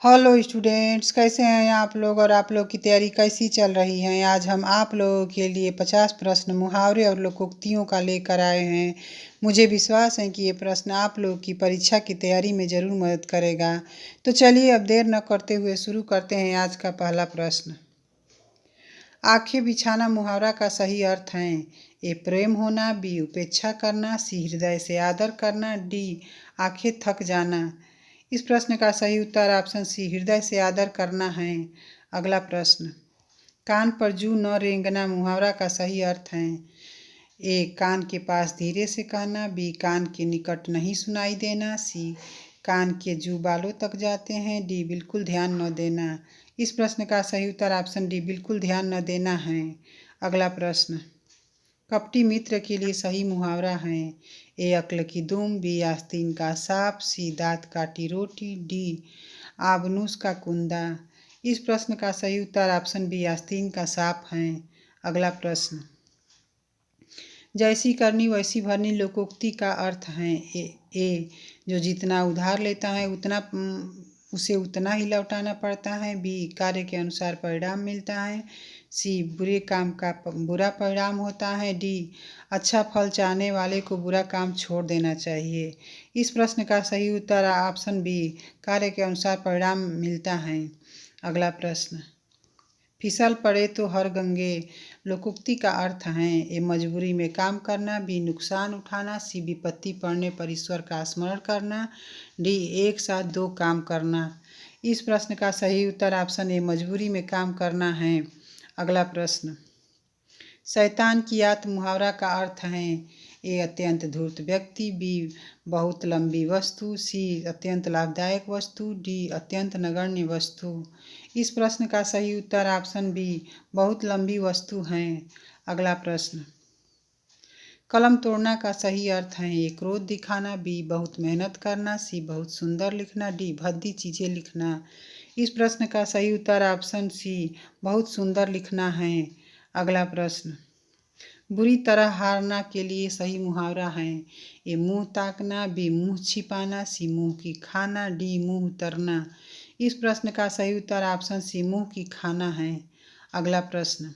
Hello students, कैसे हैं आप लोग और आप लोग की तैयारी कैसी चल रही है। आज हम आप लोगों के लिए 50 प्रश्न मुहावरे और लोकोक्तियों का लेकर आए हैं। मुझे विश्वास है कि ये प्रश्न आप लोग की परीक्षा की तैयारी में ज़रूर मदद करेगा। तो चलिए अब देर न करते हुए शुरू करते हैं आज का पहला प्रश्न। आंखें बिछाना मुहावरा का सही अर्थ है। ए प्रेम होना, बी उपेक्षा करना, सी हृदय से आदर करना, डी आंखें थक जाना। इस प्रश्न का सही उत्तर ऑप्शन सी हृदय से आदर करना है। अगला प्रश्न। कान पर जू न रेंगना मुहावरा का सही अर्थ है। ए कान के पास धीरे से कहना, बी कान के निकट नहीं सुनाई देना, सी कान के जू बालों तक जाते हैं, डी बिल्कुल ध्यान न देना। इस प्रश्न का सही उत्तर ऑप्शन डी बिल्कुल ध्यान न देना है। अगला प्रश्न। कपटी मित्र के लिए सही मुहावरा है। ए अक्ल की दुम, बी आस्तीन का सांप, सी दांत काटी रोटी, डी आबनूस का कुंदा। इस प्रश्न का सही उत्तर ऑप्शन बी आस्तीन का सांप है। अगला प्रश्न। जैसी करनी वैसी भरनी लोकोक्ति का अर्थ है। ए जो जितना उधार लेता है उसे उतना ही लौटाना पड़ता है, बी कार्य के अनुसार परिणाम मिलता है, सी बुरे काम का बुरा परिणाम होता है, डी अच्छा फल चाहने वाले को बुरा काम छोड़ देना चाहिए। इस प्रश्न का सही उत्तर ऑप्शन बी कार्य के अनुसार परिणाम मिलता है। अगला प्रश्न। फिसल पड़े तो हर गंगे लोकोक्ति का अर्थ है। ए मजबूरी में काम करना, बी नुकसान उठाना, सी विपत्ति पड़ने पर ईश्वर का स्मरण करना, डी एक साथ दो काम करना। इस प्रश्न का सही उत्तर ऑप्शन ए मजबूरी में काम करना है। अगला प्रश्न। शैतान की आत मुहावरा का अर्थ है। ए अत्यंत धूर्त व्यक्ति, बी बहुत लंबी वस्तु, सी अत्यंत लाभदायक वस्तु, डी अत्यंत नगण्य वस्तु। इस प्रश्न का सही उत्तर ऑप्शन बी बहुत लंबी वस्तु है। अगला प्रश्न। कलम तोड़ना का सही अर्थ है। ए क्रोध दिखाना, बी बहुत मेहनत करना, सी बहुत सुंदर लिखना, डी भद्दी चीज़ें लिखना। इस प्रश्न का सही उत्तर ऑप्शन सी बहुत सुंदर लिखना है। अगला प्रश्न। बुरी तरह हारना के लिए सही मुहावरा है। ए मुंह ताकना, बी मुंह छिपाना, सी मुंह की खाना, डी मुंह उतरना। इस प्रश्न का सही उत्तर ऑप्शन सी मुंह की खाना है। अगला प्रश्न।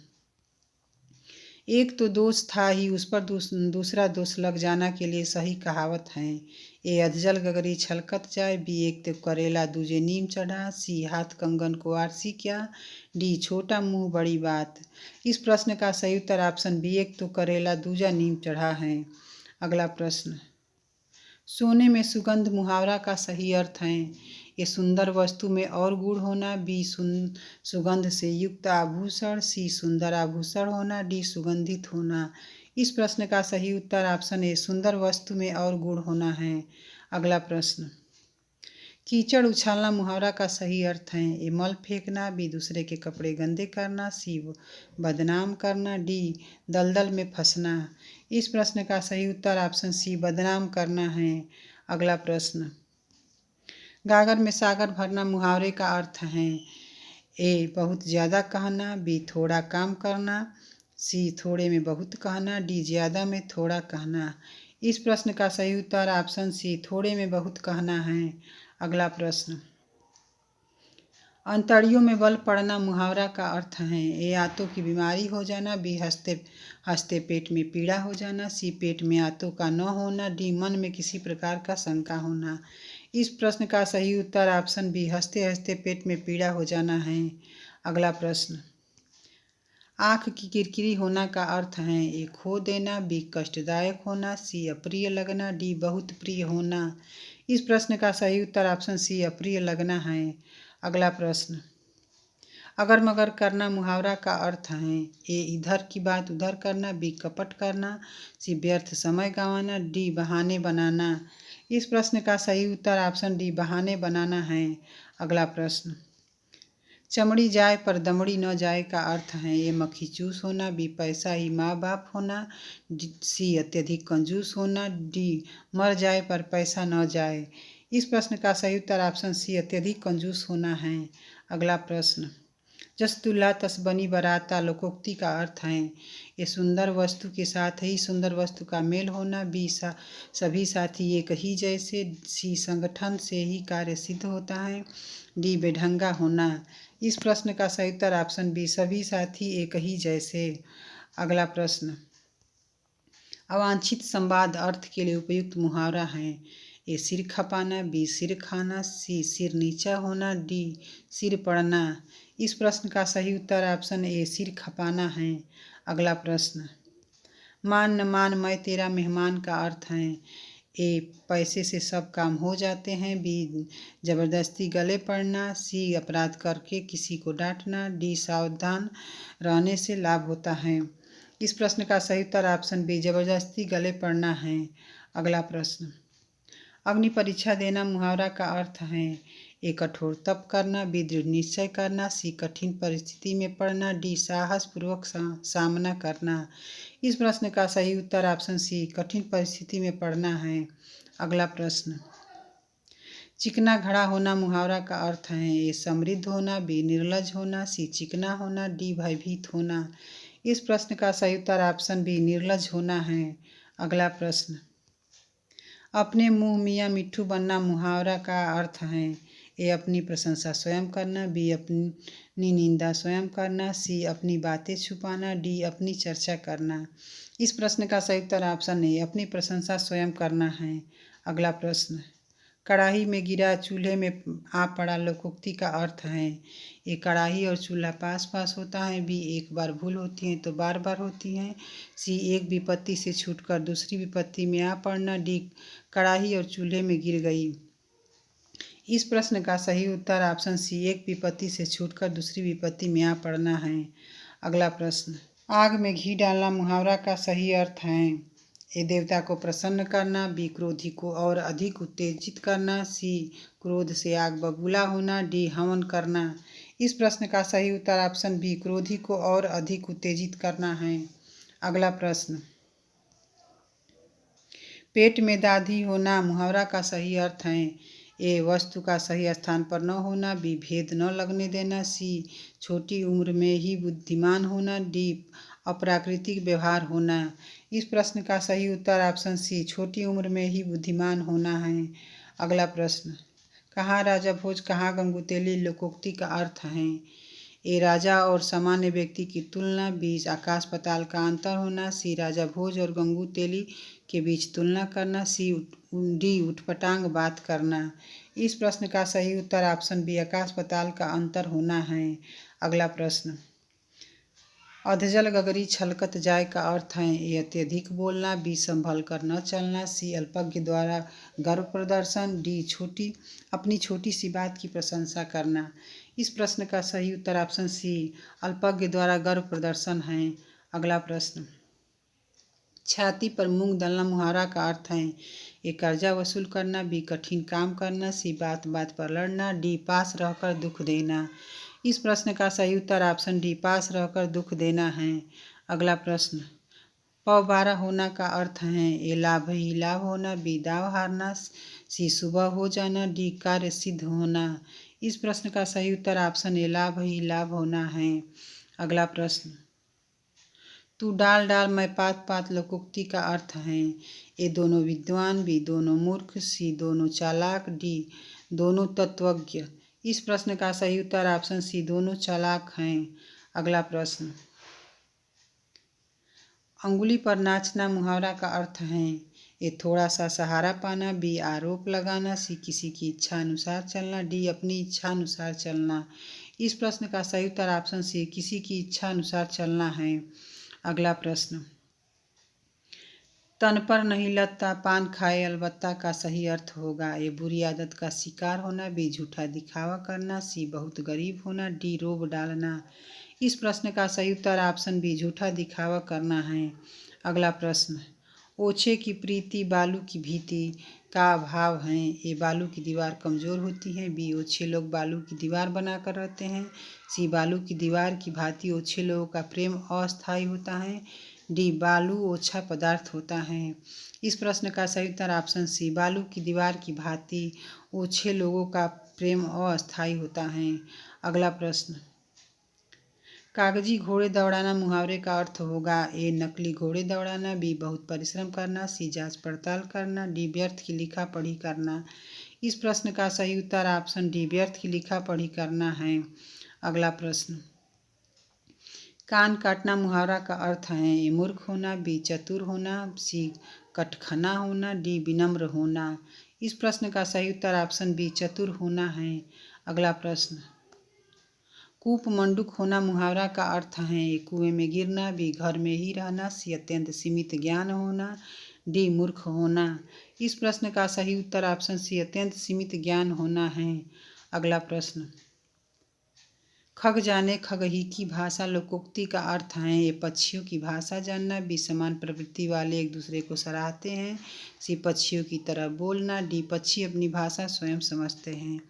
एक तो दोष था ही उस पर दूसरा दोष लग जाना के लिए सही कहावत है। ए अधजल गगरी छलकत जाए, बी एक तो करेला दूजे नीम चढ़ा, सी हाथ कंगन को आरसी क्या, डी छोटा मुंह बड़ी बात। इस प्रश्न का सही उत्तर ऑप्शन बी एक तो करेला दूजा नीम चढ़ा है। अगला प्रश्न। सोने में सुगंध मुहावरा का सही अर्थ है। ये सुंदर वस्तु में और गुण होना, बी सुगंध से युक्त आभूषण, सी सुंदर आभूषण होना, डी सुगंधित होना। इस प्रश्न का सही उत्तर ऑप्शन ए सुंदर वस्तु में और गुण होना है। अगला प्रश्न। कीचड़ उछालना मुहावरा का सही अर्थ है। ए मल फेंकना, बी दूसरे के कपड़े गंदे करना, सी बदनाम करना, डी दलदल में फंसना। इस प्रश्न का सही उत्तर ऑप्शन सी बदनाम करना है। अगला प्रश्न। गागर में सागर भरना मुहावरे का अर्थ है। ए बहुत ज़्यादा कहना, बी थोड़ा काम करना, सी थोड़े में बहुत कहना, डी ज़्यादा में थोड़ा कहना। इस प्रश्न का सही उत्तर ऑप्शन सी थोड़े में बहुत कहना है। अगला प्रश्न। अंतड़ियों में बल पड़ना मुहावरा का अर्थ है। ए आंतों की बीमारी हो जाना, बी हंसते हंसते पेट में पीड़ा हो जाना, सी पेट में आंतों का न होना, डी मन में किसी प्रकार का शंका होना। इस प्रश्न का सही उत्तर ऑप्शन बी हंसते हंसते पेट में पीड़ा हो जाना है। अगला प्रश्न। आँख की किरकिरी होना का अर्थ है। ए खो देना, बी कष्टदायक होना, सी अप्रिय लगना, डी बहुत प्रिय होना। इस प्रश्न का सही उत्तर ऑप्शन सी अप्रिय लगना है। अगला प्रश्न। अगर मगर करना मुहावरा का अर्थ है। ए इधर की बात उधर करना, बी कपट करना, सी व्यर्थ समय गंवाना, डी बहाने बनाना। इस प्रश्न का सही उत्तर ऑप्शन डी बहाने बनाना है। अगला प्रश्न। चमड़ी जाए पर दमड़ी न जाए का अर्थ है। ये मक्खी चूस होना, बी पैसा ही माँ बाप होना, सी अत्यधिक कंजूस होना, डी मर जाए पर पैसा न जाए। इस प्रश्न का सही उत्तर ऑप्शन सी अत्यधिक कंजूस होना है। अगला प्रश्न। जस दुल्हा तस बनी बराता लोकोक्ति का अर्थ है ये सुंदर वस्तु के साथ ही सुंदर वस्तु का मेल होना। बी सभी साथी एक ही जैसे। सी संगठन से ही कार्य सिद्ध होता है। डी बेढंगा होना। इस प्रश्न का सही उत्तर ऑप्शन बी सभी साथी एक ही जैसे। अगला प्रश्न, अवांछित संवाद अर्थ के लिए उपयुक्त मुहावरा है। ए सिर खपाना, बी सिर खाना, सी सिर नीचा होना, डी सिर पड़ना। इस प्रश्न का सही उत्तर ऑप्शन ए सिर खपाना है। अगला प्रश्न, मान न मान मैं तेरा मेहमान का अर्थ है। ए पैसे से सब काम हो जाते हैं, बी जबरदस्ती गले पड़ना, सी अपराध करके किसी को डांटना, डी सावधान रहने से लाभ होता है। इस प्रश्न का सही उत्तर ऑप्शन बी जबरदस्ती गले पड़ना है। अगला प्रश्न, अग्नि परीक्षा देना मुहावरा का अर्थ है। ए कठोर तप करना, बी दृढ़ निश्चय करना, सी कठिन परिस्थिति में पड़ना, डी साहस पूर्वक सामना करना। इस प्रश्न का सही उत्तर ऑप्शन सी कठिन परिस्थिति में पड़ना है। अगला प्रश्न, चिकना घड़ा होना मुहावरा का अर्थ है। ए समृद्ध होना, बी निर्लज होना, सी चिकना होना, डी भयभीत होना। इस प्रश्न का सही उत्तर ऑप्शन बी निर्लज होना है। अगला प्रश्न, अपने मुंह मियाँ मिट्ठू बनना मुहावरा का अर्थ है। ए अपनी प्रशंसा स्वयं करना, बी अपनी निंदा स्वयं करना, सी अपनी बातें छुपाना, डी अपनी चर्चा करना। इस प्रश्न का सही उत्तर ऑप्शन ए अपनी प्रशंसा स्वयं करना है। अगला प्रश्न, कढ़ाई में गिरा चूल्हे में आ पड़ा लोकोक्ति का अर्थ है। ए कढ़ाई और चूल्हा पास पास होता है, बी एक बार भूल होती है तो बार बार होती है, सी एक विपत्ति से छूटकर दूसरी विपत्ति में आ पड़ना, डी कढ़ाई और चूल्हे में गिर गई। इस प्रश्न का सही उत्तर ऑप्शन सी एक विपत्ति से छूटकर दूसरी विपत्ति में आ पड़ना है। अगला प्रश्न, आग में घी डालना मुहावरा का सही अर्थ है। ए देवता को प्रसन्न करना, बी क्रोधी को और अधिक उत्तेजित करना, सी क्रोध से आग बबूला होना, डी हवन करना। इस प्रश्न का सही उत्तर ऑप्शन बी क्रोधी को और अधिक उत्तेजित करना है। अगला प्रश्न, पेट में दादी होना मुहावरा का सही अर्थ है। ए वस्तु का सही स्थान पर न होना, बी भेद न लगने देना, सी छोटी उम्र में ही बुद्धिमान होना, डी अप्राकृतिक व्यवहार होना। इस प्रश्न का सही उत्तर ऑप्शन सी छोटी उम्र में ही बुद्धिमान होना है। अगला प्रश्न, कहाँ राजा भोज कहाँ गंगूतेली लोकोक्ति का अर्थ है। ए राजा और सामान्य व्यक्ति की तुलना, बी आकाश पाताल का अंतर होना, सी राजा भोज और गंगूतेली के बीच तुलना करना, सी डी उठपटांग बात करना। इस प्रश्न का सही उत्तर ऑप्शन बी आकाश पाताल का अंतर होना है। अगला प्रश्न, अधजल गगरी छलकत जाए का अर्थ है। ये अत्यधिक बोलना, बी संभल कर न चलना, सी अल्पज्ञ द्वारा गर्व प्रदर्शन, डी अपनी छोटी सी बात की प्रशंसा करना। इस प्रश्न का सही उत्तर ऑप्शन सी अल्पज्ञ द्वारा गर्व प्रदर्शन है। अगला प्रश्न, छाती पर मूंग दलना मुहावरा का अर्थ है। ए कर्जा वसूल करना, बी कठिन काम करना, सी बात बात पर लड़ना, डी पास रहकर दुख देना। इस प्रश्न का सही उत्तर ऑप्शन डी पास रहकर दुख देना है। अगला प्रश्न, पौबारा होना का अर्थ है। ए लाभ ही लाभ होना, बी दाव हारना, सी सुबह हो जाना, डी कार्य सिद्ध होना। इस प्रश्न का सही उत्तर ऑप्शन ए लाभ ही लाभ होना है। अगला प्रश्न, तू डाल डाल मैं पात पात लोकोक्ति का अर्थ है। ए दोनों विद्वान, बी दोनों मूर्ख, सी दोनों चालाक, डी दोनों तत्वज्ञ। इस प्रश्न का सही उत्तर ऑप्शन सी दोनों चालाक हैं। अगला प्रश्न, अंगुली पर नाचना मुहावरा का अर्थ है। ए थोड़ा सा सहारा पाना, बी आरोप लगाना, सी किसी की इच्छा अनुसार चलना, डी अपनी इच्छा अनुसार चलना। इस प्रश्न का सही उत्तर ऑप्शन सी किसी की इच्छा अनुसार चलना है। अगला प्रश्न, तन पर नहीं लगता पान खाए अलबत्ता का सही अर्थ होगा। ए बुरी आदत का शिकार होना, बी झूठा दिखावा करना, सी बहुत गरीब होना, डी रोब डालना। इस प्रश्न का सही उत्तर ऑप्शन बी झूठा दिखावा करना है। अगला प्रश्न, ओछे की प्रीति बालू की भीति का भाव है। ए बालू की दीवार कमज़ोर होती है, बी ओछे लोग बालू की दीवार बनाकर रहते हैं, सी बालू की दीवार की भांति ओछे लोगों का प्रेम अस्थायी होता है, डी बालू ओछा पदार्थ होता है। इस प्रश्न का सही उत्तर ऑप्शन सी बालू की दीवार की भांति ओछे लोगों का प्रेम अस्थायी होता है। अगला प्रश्न, कागजी घोड़े दौड़ाना मुहावरे का अर्थ होगा ए नकली घोड़े दौड़ाना, बी बहुत परिश्रम करना, सी जांच पड़ताल करना, डी व्यर्थ की लिखा पढ़ी करना। इस प्रश्न का सही उत्तर ऑप्शन डी व्यर्थ की लिखा पढ़ी करना है। अगला प्रश्न, कान काटना मुहावरा का अर्थ है ए मूर्ख होना, बी चतुर होना, सी कटखना होना, डी विनम्र होना। इस प्रश्न का सही उत्तर ऑप्शन बी चतुर होना है। अगला प्रश्न, कूप मंडूक होना मुहावरा का अर्थ है ए कुएं में गिरना, बी घर में ही रहना, सी अत्यंत सीमित ज्ञान होना, डी मूर्ख होना। इस प्रश्न का सही उत्तर ऑप्शन सी अत्यंत सीमित ज्ञान होना है। अगला प्रश्न, खग जाने खगही की भाषा लोकोक्ति का अर्थ है ये पक्षियों की भाषा जानना, बी समान प्रवृत्ति वाले एक दूसरे को सराहते हैं, सी पक्षियों की तरह बोलना, डी पक्षी अपनी भाषा स्वयं समझते हैं।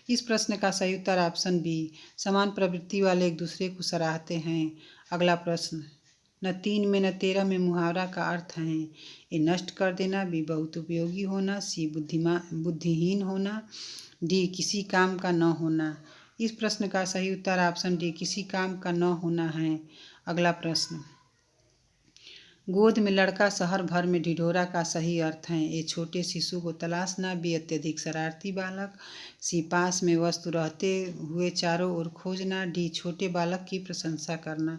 इस प्रश्न का सही उत्तर ऑप्शन बी समान प्रवृत्ति वाले एक दूसरे को सराहते हैं। अगला प्रश्न, न 3 में न 13 में मुहावरा का अर्थ है ये नष्ट कर देना, बी बहुत उपयोगी होना, सी बुद्धिहीन होना, डी किसी काम का न होना। इस प्रश्न का सही उत्तर ऑप्शन डी किसी काम का न होना है। अगला प्रश्न, गोद में लड़का शहर भर में ढिढोरा का सही अर्थ है ये छोटे शिशु को तलाशना, बी अत्यधिक शरारती बालक, सी पास में वस्तु रहते हुए चारों ओर खोजना, डी छोटे बालक की प्रशंसा करना।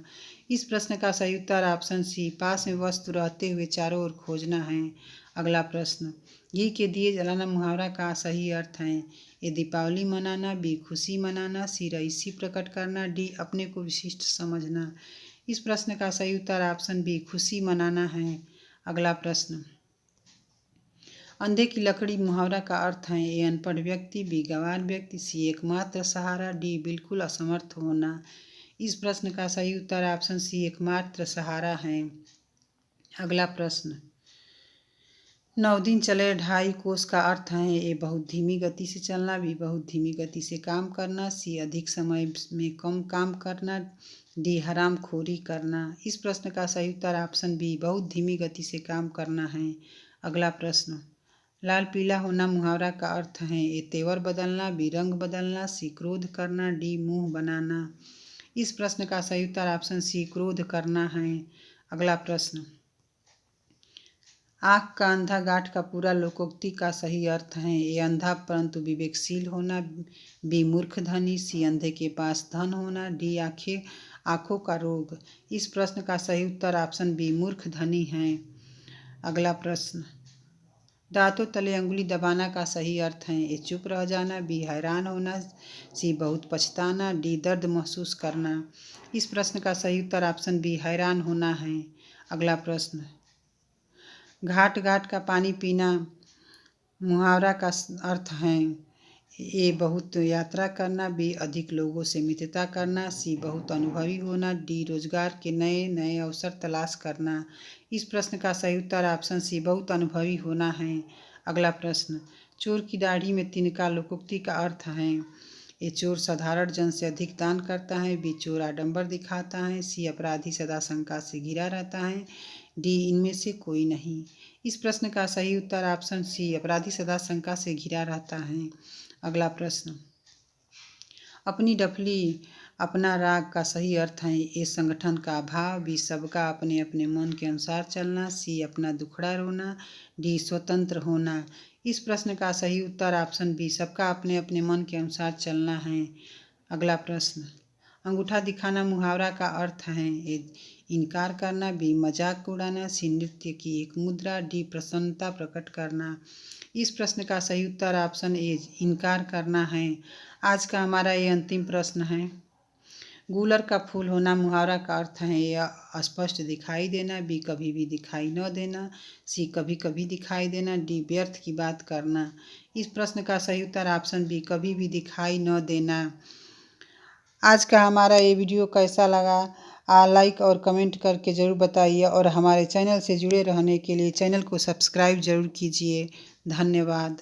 इस प्रश्न का सही उत्तर ऑप्शन सी पास में वस्तु रहते हुए चारों ओर खोजना है। अगला प्रश्न, घी के दिए जलाना मुहावरा का सही अर्थ है ये दीपावली मनाना, बी खुशी मनाना, सी रईसी प्रकट करना, डी अपने को विशिष्ट समझना। इस प्रश्न का सही उत्तर ऑप्शन बी खुशी मनाना है। अगला प्रश्न, अंधे की लकड़ी मुहावरा का अर्थ है ए अनपढ़ व्यक्ति, बी गंवार व्यक्ति, सी एकमात्र सहारा, डी बिल्कुल असमर्थ होना। इस प्रश्न का सही उत्तर ऑप्शन सी एकमात्र सहारा है। अगला प्रश्न, 9 दिन चले 2.5 कोस का अर्थ है ए बहुत धीमी गति से चलना, बी बहुत धीमी गति से काम करना, सी अधिक समय में कम काम करना, डी हरामखोरी करना। इस प्रश्न का सही उत्तर ऑप्शन बी बहुत धीमी गति से काम करना है। अगला प्रश्न, लाल पीला होना मुहावरा का अर्थ है ए तेवर बदलना, बी रंग बदलना, सी क्रोध करना, डी मुंह बनाना। इस प्रश्न का सही उत्तर ऑप्शन सी क्रोध करना है। अगला प्रश्न, आँख का अंधा गाठ का पूरा लोकोक्ति का सही अर्थ है ए अंधा परंतु विवेकशील होना, बी मूर्ख धनी, सी अंधे के पास धन होना, डी आँखों का रोग। इस प्रश्न का सही उत्तर ऑप्शन बी मूर्ख धनी है। अगला प्रश्न, दांतों तले अंगुली दबाना का सही अर्थ है ए चुप रह जाना, बी हैरान होना, सी बहुत पछताना, डी दर्द महसूस करना। इस प्रश्न का सही उत्तर ऑप्शन बी हैरान होना है। अगला प्रश्न, घाट घाट का पानी पीना मुहावरा का अर्थ है ए बहुत यात्रा करना, बी अधिक लोगों से मित्रता करना, सी बहुत अनुभवी होना, डी रोजगार के नए नए अवसर तलाश करना। इस प्रश्न का सही उत्तर ऑप्शन सी बहुत अनुभवी होना है। अगला प्रश्न, चोर की दाढ़ी में तिनका लोकोक्ति का अर्थ है ये चोर साधारण जन से अधिक दान करता है, बी चोर आडंबर दिखाता है, सी अपराधी सदा शंका से घिरा रहता है, डी इनमें से कोई नहीं। इस प्रश्न का सही उत्तर ऑप्शन सी अपराधी सदा शंका से घिरा रहता है। अगला प्रश्न, अपनी डफली अपना राग का सही अर्थ है ए संगठन का अभाव, बी सबका अपने अपने मन के अनुसार चलना, सी अपना दुखड़ा रोना, डी स्वतंत्र होना। इस प्रश्न का सही उत्तर ऑप्शन बी सबका अपने अपने मन के अनुसार चलना है। अगला प्रश्न, अंगूठा दिखाना मुहावरा का अर्थ है ए इनकार करना, बी मजाक उड़ाना, सी नृत्य की एक मुद्रा, डी प्रसन्नता प्रकट करना। इस प्रश्न का सही उत्तर ऑप्शन ए इनकार करना है। आज का हमारा ये अंतिम प्रश्न है, गूलर का फूल होना मुहावरा का अर्थ है यह स्पष्ट दिखाई देना, बी कभी भी दिखाई न देना, सी कभी कभी दिखाई देना, डी व्यर्थ की बात करना। इस प्रश्न का सही उत्तर ऑप्शन बी कभी भी दिखाई न देना। आज का हमारा ये वीडियो कैसा लगा लाइक और कमेंट करके ज़रूर बताइए और हमारे चैनल से जुड़े रहने के लिए चैनल को सब्सक्राइब ज़रूर कीजिए। धन्यवाद।